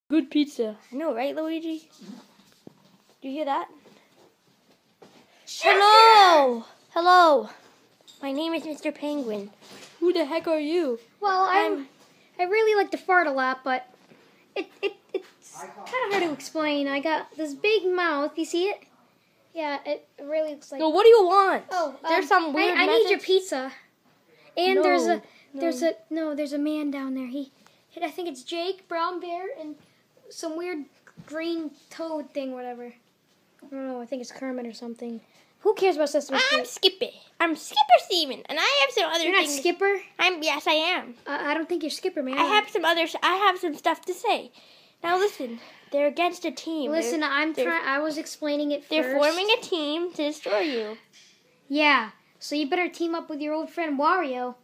Good pizza. I know, right, Luigi? Do you hear that? Hello! Hello! My name is Mr. Penguin. Who the heck are you? Well, I really like to fart a lot, but it's kind of hard to explain. I got this big mouth. You see it? Yeah, it really looks like... No, what do you want? Oh, there's some weird I need your pizza. And No, there's a man down there. I think it's Jake, Brown Bear, and some weird green toad thing, whatever. I don't know, I think it's Kermit or something. Who cares about Sesame Street? I'm Skippy. I'm Skipper Steven, and I have some other You're not things. Skipper? Yes, I am. I don't think you're Skipper, man. I have some stuff to say. Now listen, they're against a team. Listen, I was explaining it first. They're forming a team to destroy you. Yeah, so you better team up with your old friend Wario.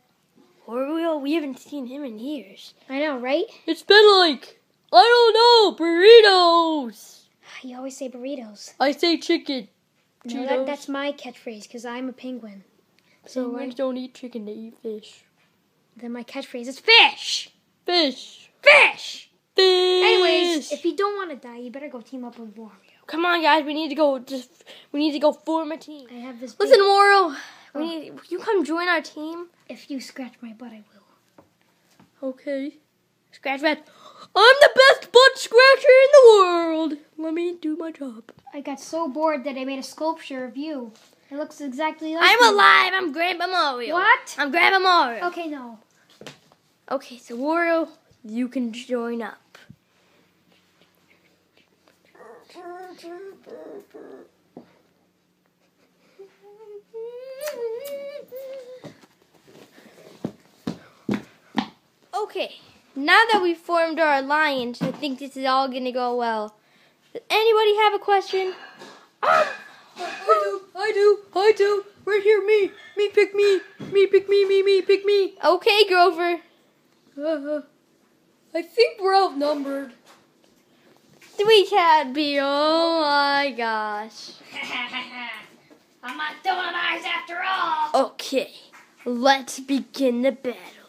Wario, we haven't seen him in years. I know, right? It's been like, I don't know, burritos. You always say burritos. I say chicken. No, that's my catchphrase, because I'm a penguin. So Penguins don't eat chicken, they eat fish. Then my catchphrase is fish! Fish! Fish! Fish! Anyways, if you don't want to die, you better go team up with Wario. Come on, guys, we need to go form a team. I have this. Listen, Wario, you come join our team. If you scratch my butt, I will. Okay. Scratch that. I'm the best butt scratcher in the world. Let me do my job. I got so bored that I made a sculpture of you. It looks exactly like I'm alive. I'm Grandpa Mario. What? I'm Grandpa Mario. Okay, no. Okay, so Wario, you can join up. Okay, now that we've formed our alliance, I think this is all going to go well. Does anybody have a question? I do. Right here, me. Me, pick me. Me, pick me. Me, pick me. Okay, Grover. I think we're outnumbered. We can't be. Oh my gosh. I'm not doing eyes after all. Okay, let's begin the battle.